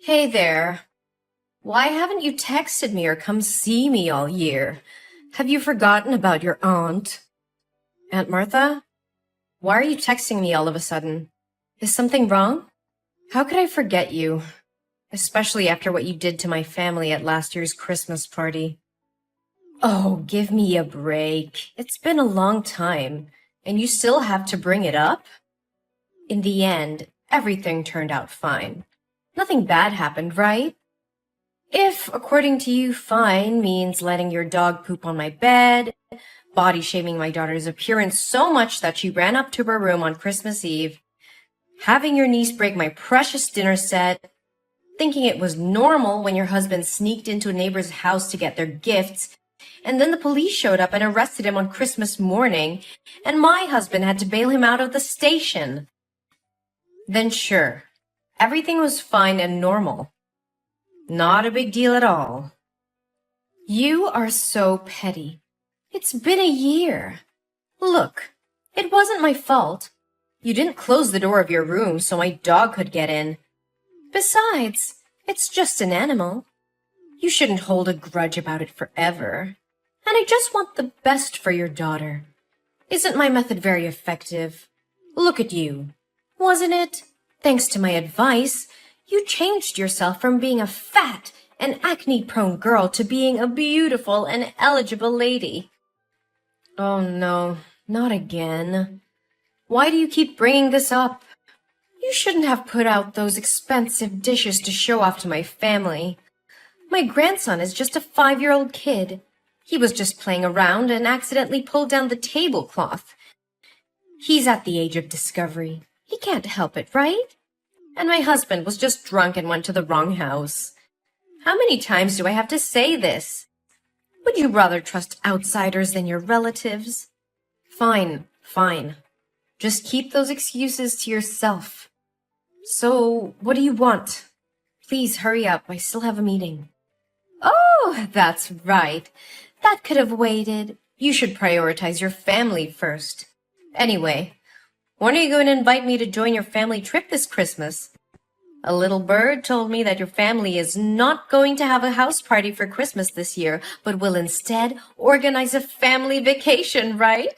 Hey there. Why haven't you texted me or come see me all year? Have you forgotten about your aunt? Aunt Martha? Why are you texting me all of a sudden? Is something wrong? How could I forget you? Especially after what you did to my family at last year's Christmas party. Oh, give me a break. It's been a long time, and you still have to bring it up? In the end, everything turned out fine. Nothing bad happened, right? If, according to you, fine means letting your dog poop on my bed, body shaming my daughter's appearance so much that she ran up to her room on Christmas Eve, having your niece break my precious dinner set, thinking it was normal when your husband sneaked into a neighbor's house to get their gifts, and then the police showed up and arrested him on Christmas morning, and my husband had to bail him out of the station. Then sure, everything was fine and normal. Not a big deal at all. You are so petty. It's been a year. Look, it wasn't my fault. You didn't close the door of your room so my dog could get in. Besides, it's just an animal. You shouldn't hold a grudge about it forever. And I just want the best for your daughter. Isn't my method very effective? Look at you. Wasn't it? Thanks to my advice, you changed yourself from being a fat and acne-prone girl to being a beautiful and eligible lady. Oh no, not again. Why do you keep bringing this up? You shouldn't have put out those expensive dishes to show off to my family. My grandson is just a 5-year-old kid. He was just playing around and accidentally pulled down the tablecloth. He's at the age of discovery. He can't help it, right? And my husband was just drunk and went to the wrong house. How many times do I have to say this? Would you rather trust outsiders than your relatives? Fine, fine. Just keep those excuses to yourself. So, what do you want? Please hurry up, I still have a meeting. Oh, that's right. That could have waited. You should prioritize your family first. Anyway, when are you going to invite me to join your family trip this Christmas? A little bird told me that your family is not going to have a house party for Christmas this year, but will instead organize a family vacation, right?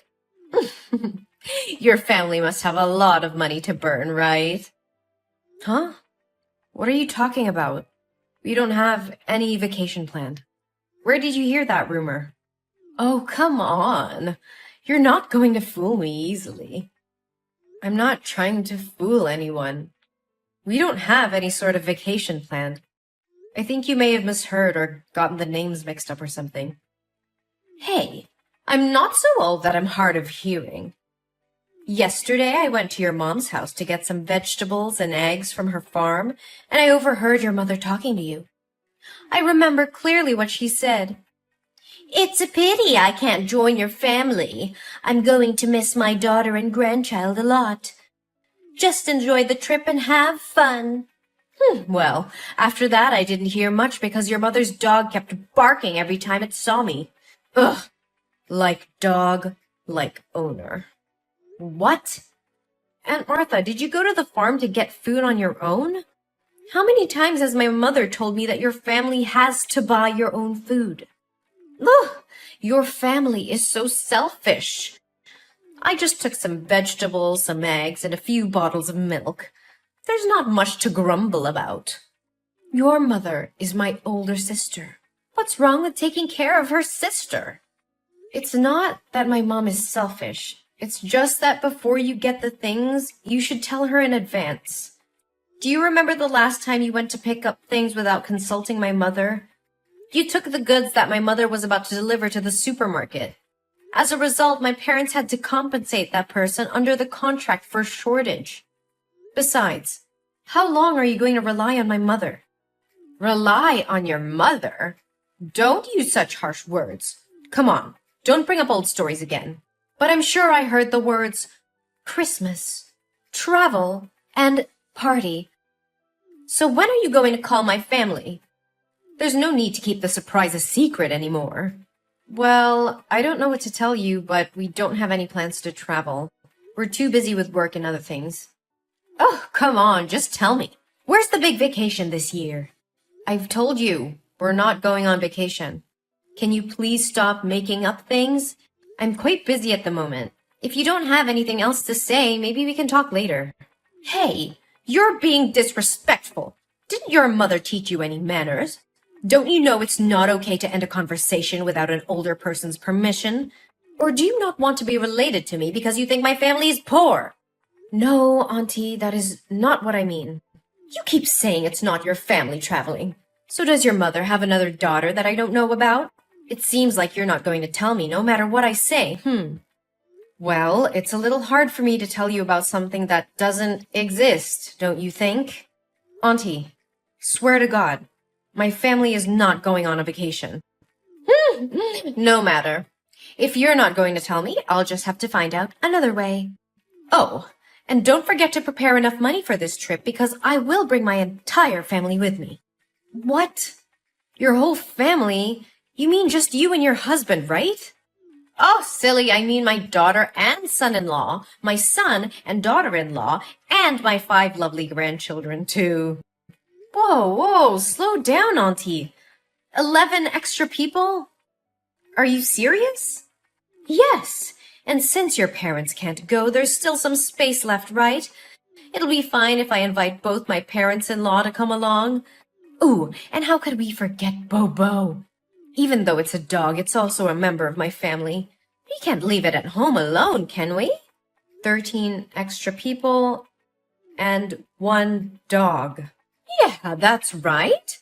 Your family must have a lot of money to burn, right? Huh? What are you talking about? We don't have any vacation planned. Where did you hear that rumor? Oh, come on. You're not going to fool me easily. I'm not trying to fool anyone. We don't have any sort of vacation planned. I think you may have misheard or gotten the names mixed up or something. Hey, I'm not so old that I'm hard of hearing. Yesterday I went to your mom's house to get some vegetables and eggs from her farm, and I overheard your mother talking to you. I remember clearly what she said. It's a pity I can't join your family. I'm going to miss my daughter and grandchild a lot. Just enjoy the trip and have fun. Well, after that I didn't hear much because your mother's dog kept barking every time it saw me. Ugh, like dog, like owner. What? Aunt Martha, did you go to the farm to get food on your own? How many times has my mother told me that your family has to buy your own food? Ugh, your family is so selfish. I just took some vegetables, some eggs, and a few bottles of milk. There's not much to grumble about. Your mother is my older sister. What's wrong with taking care of her sister? It's not that my mom is selfish. It's just that before you get the things, you should tell her in advance. Do you remember the last time you went to pick up things without consulting my mother? You took the goods that my mother was about to deliver to the supermarket. As a result, my parents had to compensate that person under the contract for shortage. Besides, how long are you going to rely on my mother? Rely on your mother? Don't use such harsh words. Come on, don't bring up old stories again. But I'm sure I heard the words Christmas, travel, and party. So when are you going to call my family? There's no need to keep the surprise a secret anymore. Well, I don't know what to tell you, but we don't have any plans to travel. We're too busy with work and other things. Oh, come on, just tell me. Where's the big vacation this year? I've told you, we're not going on vacation. Can you please stop making up things? I'm quite busy at the moment. If you don't have anything else to say, maybe we can talk later. Hey, you're being disrespectful. Didn't your mother teach you any manners? Don't you know it's not okay to end a conversation without an older person's permission? Or do you not want to be related to me because you think my family is poor? No, Auntie, that is not what I mean. You keep saying it's not your family traveling. So does your mother have another daughter that I don't know about? It seems like you're not going to tell me no matter what I say. Well, it's a little hard for me to tell you about something that doesn't exist, don't you think? Auntie, swear to God, my family is not going on a vacation. No matter. If you're not going to tell me, I'll just have to find out another way. Oh, and don't forget to prepare enough money for this trip because I will bring my entire family with me. What? Your whole family? You mean just you and your husband, right? Oh, silly, I mean my daughter and son-in-law, my son and daughter-in-law, and my 5 lovely grandchildren, too. Whoa, slow down, Auntie. 11 extra people? Are you serious? Yes, and since your parents can't go, there's still some space left, right? It'll be fine if I invite both my parents-in-law to come along. Ooh, and how could we forget Bobo? Even though it's a dog, it's also a member of my family. We can't leave it at home alone, can we? 13 extra people and 1 dog. Yeah, that's right.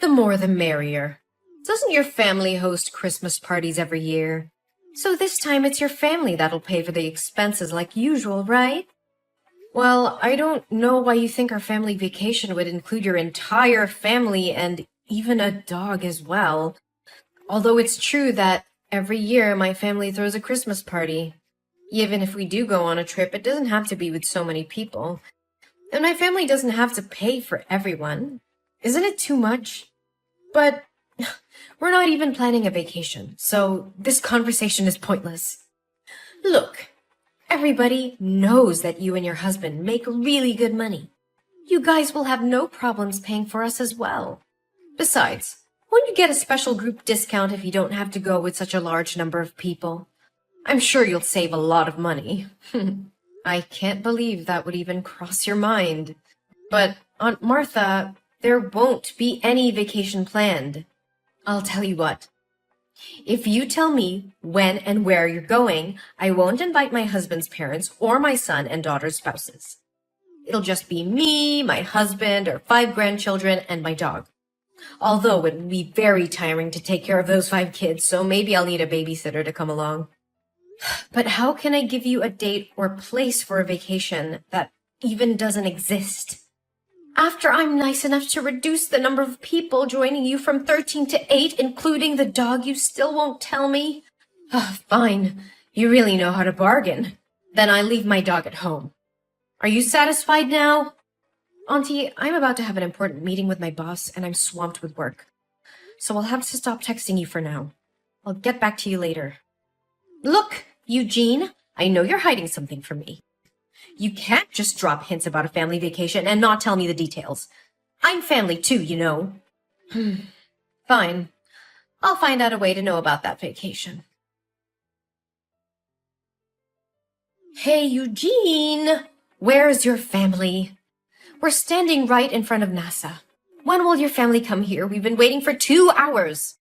The more the merrier. Doesn't your family host Christmas parties every year? So this time it's your family that'll pay for the expenses like usual, right? Well, I don't know why you think our family vacation would include your entire family and even a dog as well. Although it's true that every year my family throws a Christmas party. Even if we do go on a trip, it doesn't have to be with so many people. And my family doesn't have to pay for everyone. Isn't it too much? But we're not even planning a vacation, so this conversation is pointless. Look, everybody knows that you and your husband make really good money. You guys will have no problems paying for us as well. Besides, won't you get a special group discount if you don't have to go with such a large number of people? I'm sure you'll save a lot of money. I can't believe that would even cross your mind. But, Aunt Martha, there won't be any vacation planned. I'll tell you what. If you tell me when and where you're going, I won't invite my husband's parents or my son and daughter's spouses. It'll just be me, my husband, or 5 grandchildren, and my dog. Although it would be very tiring to take care of those 5 kids, so maybe I'll need a babysitter to come along. But how can I give you a date or place for a vacation that even doesn't exist? After I'm nice enough to reduce the number of people joining you from 13 to 8, including the dog, you still won't tell me? Fine. You really know how to bargain. Then I leave my dog at home. Are you satisfied now? Auntie, I'm about to have an important meeting with my boss, and I'm swamped with work. So I'll have to stop texting you for now. I'll get back to you later. Look, Eugene, I know you're hiding something from me. You can't just drop hints about a family vacation and not tell me the details. I'm family too, you know. Fine. I'll find out a way to know about that vacation. Hey, Eugene! Where's your family? We're standing right in front of NASA. When will your family come here? We've been waiting for 2 hours.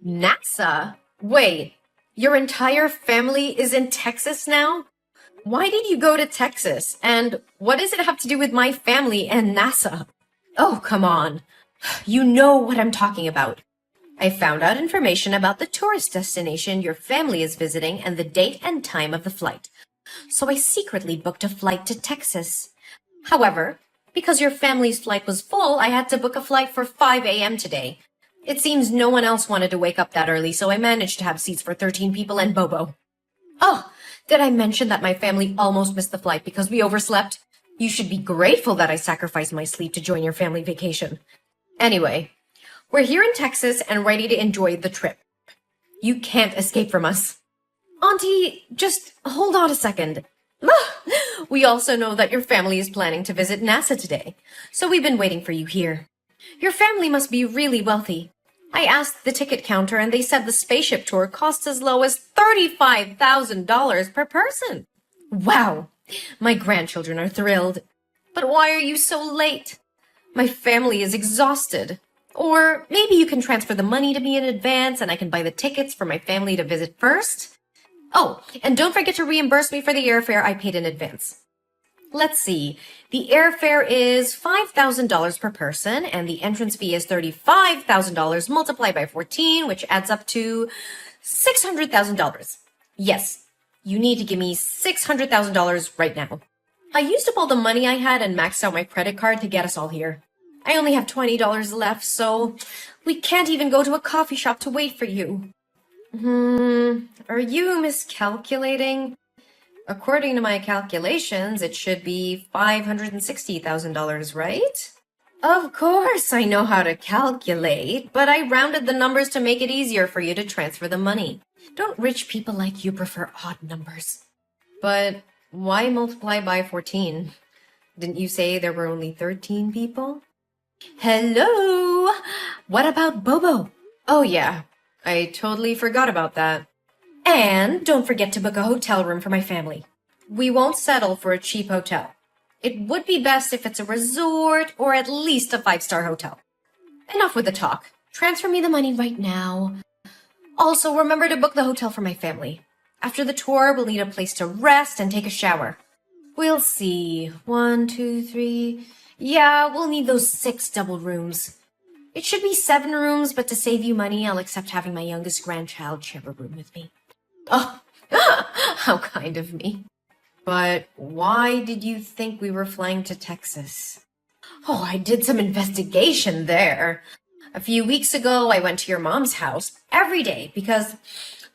NASA? Wait, your entire family is in Texas now? Why did you go to Texas? And what does it have to do with my family and NASA? Oh, come on. You know what I'm talking about. I found out information about the tourist destination your family is visiting and the date and time of the flight. So I secretly booked a flight to Texas. However, because your family's flight was full, I had to book a flight for 5 a.m. today. It seems no one else wanted to wake up that early, so I managed to have seats for 13 people and Bobo. Oh, did I mention that my family almost missed the flight because we overslept? You should be grateful that I sacrificed my sleep to join your family vacation. Anyway, we're here in Texas and ready to enjoy the trip. You can't escape from us. Auntie, just hold on a second. We also know that your family is planning to visit NASA today, so we've been waiting for you here. Your family must be really wealthy. I asked the ticket counter and they said the spaceship tour costs as low as $35,000 per person. Wow! My grandchildren are thrilled. But why are you so late? My family is exhausted. Or maybe you can transfer the money to me in advance and I can buy the tickets for my family to visit first? Oh, and don't forget to reimburse me for the airfare I paid in advance. Let's see. The airfare is $5,000 per person, and the entrance fee is $35,000 multiplied by 14, which adds up to $600,000. Yes, you need to give me $600,000 right now. I used up all the money I had and maxed out my credit card to get us all here. I only have $20 left, so we can't even go to a coffee shop to wait for you. Are you miscalculating? According to my calculations, it should be $560,000, right? Of course, I know how to calculate, but I rounded the numbers to make it easier for you to transfer the money. Don't rich people like you prefer odd numbers? But why multiply by 14? Didn't you say there were only 13 people? Hello! What about Bobo? Oh yeah, I totally forgot about that. And don't forget to book a hotel room for my family. We won't settle for a cheap hotel. It would be best if it's a resort or at least a 5-star hotel. Enough with the talk. Transfer me the money right now. Also, remember to book the hotel for my family. After the tour, we'll need a place to rest and take a shower. We'll see. 1, 2, 3... Yeah, we'll need those 6 double rooms. It should be 7 rooms, but to save you money, I'll accept having my youngest grandchild share a room with me. Oh, how kind of me. But why did you think we were flying to Texas? Oh, I did some investigation there. A few weeks ago, I went to your mom's house every day because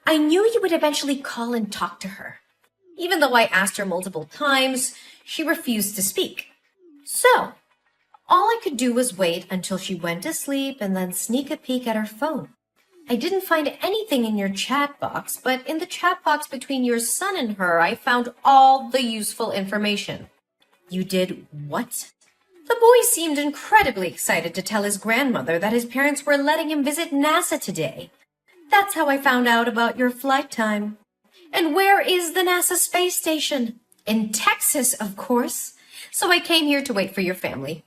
I knew you would eventually call and talk to her. Even though I asked her multiple times, she refused to speak. So, all I could do was wait until she went to sleep and then sneak a peek at her phone. I didn't find anything in your chat box, but in the chat box between your son and her, I found all the useful information. You did what? The boy seemed incredibly excited to tell his grandmother that his parents were letting him visit NASA today. That's how I found out about your flight time. And where is the NASA space station? In Texas, of course. So I came here to wait for your family.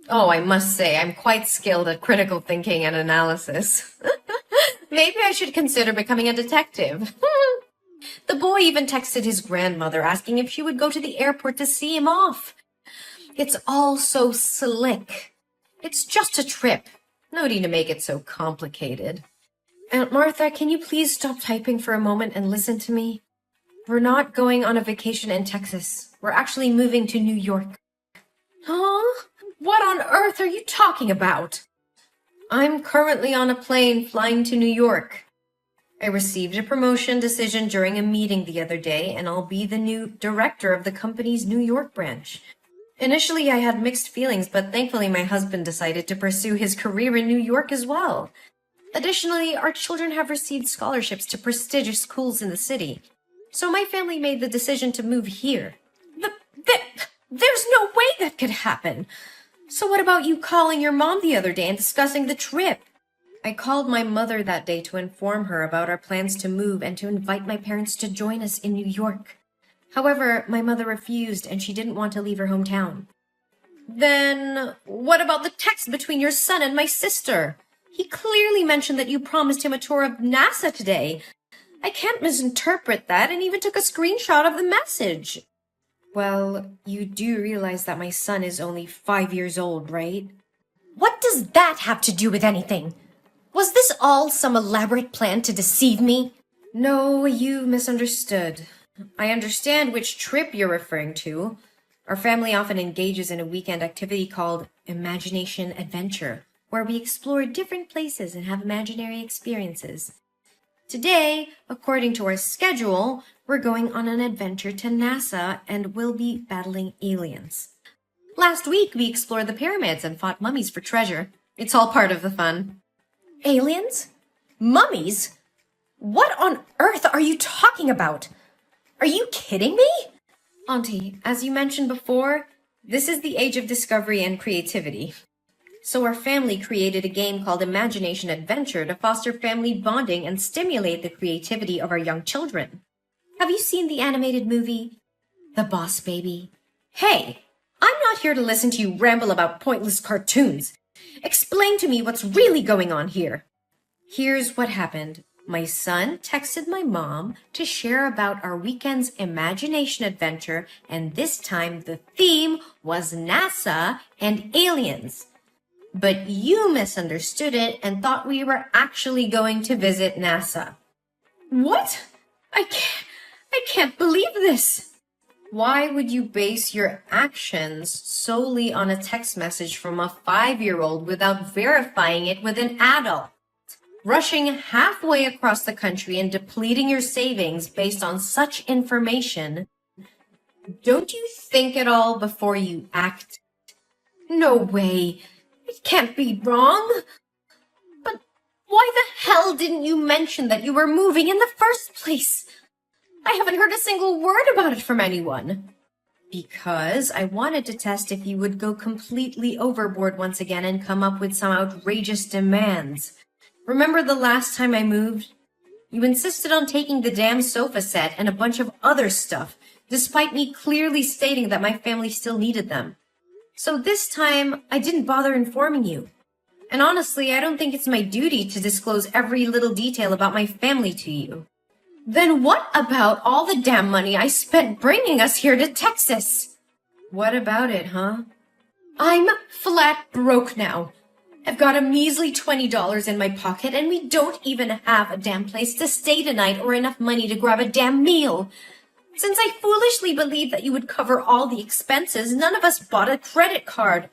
Oh, I must say, I'm quite skilled at critical thinking and analysis. Maybe I should consider becoming a detective. The boy even texted his grandmother asking if she would go to the airport to see him off. It's all so slick. It's just a trip. No need to make it so complicated. Aunt Martha, can you please stop typing for a moment and listen to me? We're not going on a vacation in Texas. We're actually moving to New York. Huh? What on earth are you talking about? I'm currently on a plane flying to New York. I received a promotion decision during a meeting the other day, and I'll be the new director of the company's New York branch. Initially, I had mixed feelings, but thankfully my husband decided to pursue his career in New York as well. Additionally, our children have received scholarships to prestigious schools in the city, so my family made the decision to move here. There's no way that could happen. So what about you calling your mom the other day and discussing the trip? I called my mother that day to inform her about our plans to move and to invite my parents to join us in New York. However, my mother refused and she didn't want to leave her hometown. Then what about the text between your son and my sister? He clearly mentioned that you promised him a tour of NASA today. I can't misinterpret that and even took a screenshot of the message. Well, you do realize that my son is only 5 years old, right? What does that have to do with anything? Was this all some elaborate plan to deceive me? No, you misunderstood. I understand which trip you're referring to. Our family often engages in a weekend activity called Imagination Adventure, where we explore different places and have imaginary experiences. Today, according to our schedule, we're going on an adventure to NASA and we'll be battling aliens. Last week, we explored the pyramids and fought mummies for treasure. It's all part of the fun. Aliens? Mummies? What on earth are you talking about? Are you kidding me? Auntie, as you mentioned before, this is the age of discovery and creativity. So our family created a game called Imagination Adventure to foster family bonding and stimulate the creativity of our young children. Have you seen the animated movie, The Boss Baby? Hey, I'm not here to listen to you ramble about pointless cartoons. Explain to me what's really going on here. Here's what happened. My son texted my mom to share about our weekend's imagination adventure, and this time the theme was NASA and aliens. But you misunderstood it and thought we were actually going to visit NASA. What? I can't believe this. Why would you base your actions solely on a text message from a 5-year-old without verifying it with an adult? Rushing halfway across the country and depleting your savings based on such information. Don't you think at all before you act? No way. It can't be wrong. But why the hell didn't you mention that you were moving in the first place? I haven't heard a single word about it from anyone. Because I wanted to test if you would go completely overboard once again and come up with some outrageous demands. Remember the last time I moved? You insisted on taking the damn sofa set and a bunch of other stuff, despite me clearly stating that my family still needed them. So this time, I didn't bother informing you. And honestly, I don't think it's my duty to disclose every little detail about my family to you. Then what about all the damn money I spent bringing us here to Texas? What about it, huh? I'm flat broke now. I've got a measly $20 in my pocket, and we don't even have a damn place to stay tonight or enough money to grab a damn meal. Since I foolishly believed that you would cover all the expenses, none of us bought a credit card.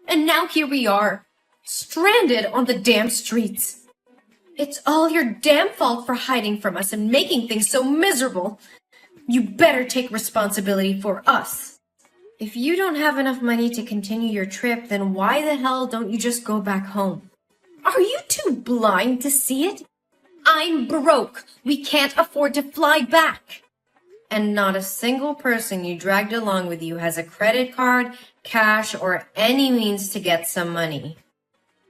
And now here we are, stranded on the damn streets. It's all your damn fault for hiding from us and making things so miserable. You better take responsibility for us. If you don't have enough money to continue your trip, then why the hell don't you just go back home? Are you too blind to see it? I'm broke. We can't afford to fly back. And not a single person you dragged along with you has a credit card, cash, or any means to get some money.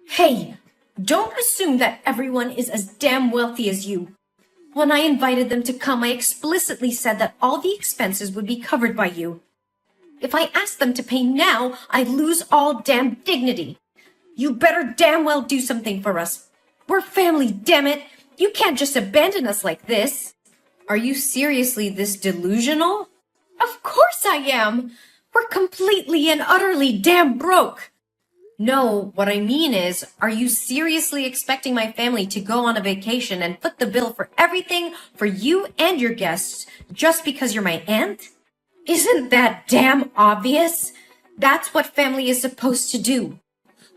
Hey, don't assume that everyone is as damn wealthy as you. When I invited them to come, I explicitly said that all the expenses would be covered by you. If I asked them to pay now, I'd lose all damn dignity. You better damn well do something for us. We're family, damn it. You can't just abandon us like this. Are you seriously this delusional? Of course I am. We're completely and utterly damn broke. No, what I mean is, are you seriously expecting my family to go on a vacation and foot the bill for everything for you and your guests just because you're my aunt? Isn't that damn obvious? That's what family is supposed to do.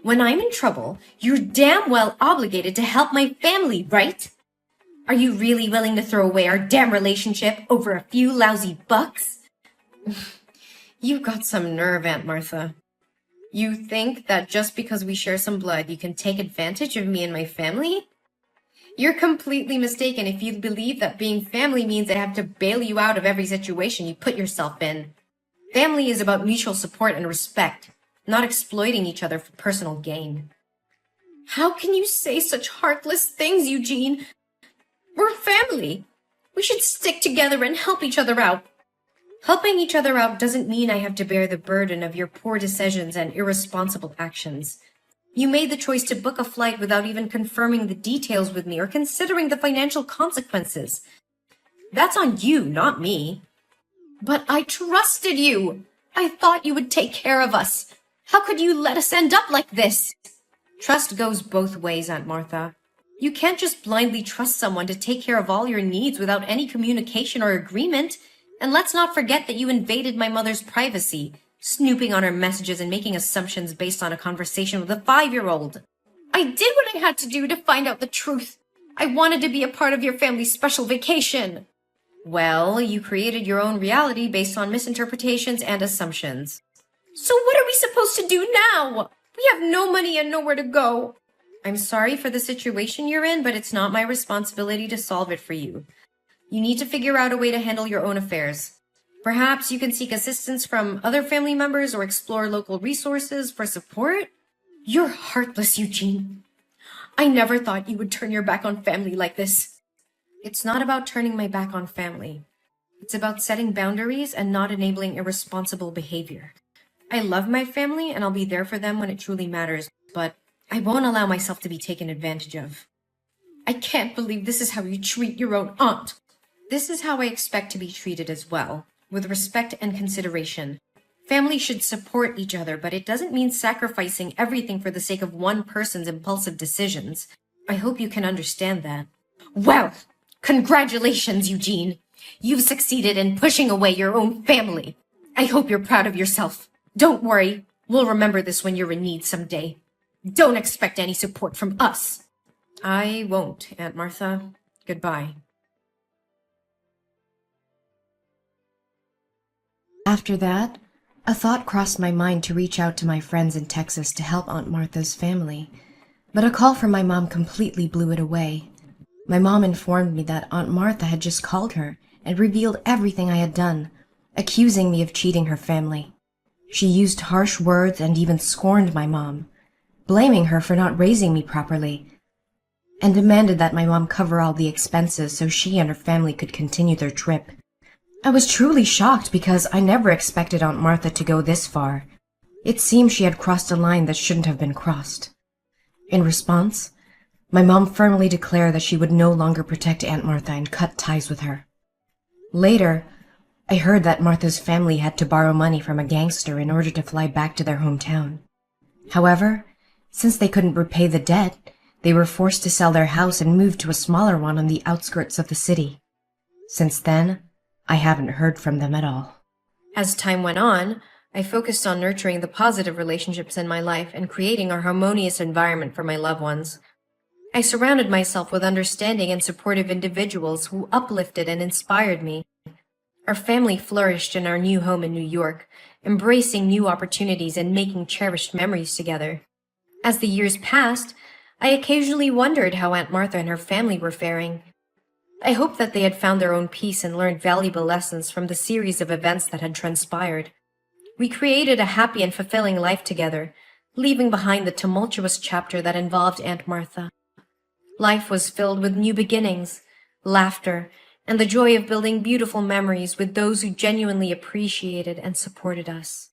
When I'm in trouble, you're damn well obligated to help my family, right? Are you really willing to throw away our damn relationship over a few lousy bucks? You've got some nerve, Aunt Martha. You think that just because we share some blood, you can take advantage of me and my family? You're completely mistaken if you believe that being family means I have to bail you out of every situation you put yourself in. Family is about mutual support and respect, not exploiting each other for personal gain. How can you say such heartless things, Eugene? We're family. We should stick together and help each other out. Helping each other out doesn't mean I have to bear the burden of your poor decisions and irresponsible actions. You made the choice to book a flight without even confirming the details with me or considering the financial consequences. That's on you, not me. But I trusted you. I thought you would take care of us. How could you let us end up like this? Trust goes both ways, Aunt Martha. You can't just blindly trust someone to take care of all your needs without any communication or agreement. And let's not forget that you invaded my mother's privacy, snooping on her messages and making assumptions based on a conversation with a 5-year-old. I did what I had to do to find out the truth. I wanted to be a part of your family's special vacation. Well, you created your own reality based on misinterpretations and assumptions. So what are we supposed to do now? We have no money and nowhere to go. I'm sorry for the situation you're in, but it's not my responsibility to solve it for you. You need to figure out a way to handle your own affairs. Perhaps you can seek assistance from other family members or explore local resources for support? You're heartless, Eugene. I never thought you would turn your back on family like this. It's not about turning my back on family. It's about setting boundaries and not enabling irresponsible behavior. I love my family and I'll be there for them when it truly matters, but I won't allow myself to be taken advantage of. I can't believe this is how you treat your own aunt. This is how I expect to be treated as well, with respect and consideration. Family should support each other, but it doesn't mean sacrificing everything for the sake of one person's impulsive decisions. I hope you can understand that. Well, congratulations, Eugene. You've succeeded in pushing away your own family. I hope you're proud of yourself. Don't worry, we'll remember this when you're in need someday. Don't expect any support from us. I won't, Aunt Martha. Goodbye. After that, a thought crossed my mind to reach out to my friends in Texas to help Aunt Martha's family, but a call from my mom completely blew it away. My mom informed me that Aunt Martha had just called her and revealed everything I had done, accusing me of cheating her family. She used harsh words and even scorned my mom, blaming her for not raising me properly, and demanded that my mom cover all the expenses so she and her family could continue their trip. I was truly shocked because I never expected Aunt Martha to go this far. It seemed she had crossed a line that shouldn't have been crossed. In response, my mom firmly declared that she would no longer protect Aunt Martha and cut ties with her. Later, I heard that Martha's family had to borrow money from a gangster in order to fly back to their hometown. However, since they couldn't repay the debt, they were forced to sell their house and move to a smaller one on the outskirts of the city. Since then, I haven't heard from them at all. As time went on, I focused on nurturing the positive relationships in my life and creating a harmonious environment for my loved ones. I surrounded myself with understanding and supportive individuals who uplifted and inspired me. Our family flourished in our new home in New York, embracing new opportunities and making cherished memories together. As the years passed, I occasionally wondered how Aunt Martha and her family were faring. I hoped that they had found their own peace and learned valuable lessons from the series of events that had transpired. We created a happy and fulfilling life together, leaving behind the tumultuous chapter that involved Aunt Martha. Life was filled with new beginnings, laughter, and the joy of building beautiful memories with those who genuinely appreciated and supported us.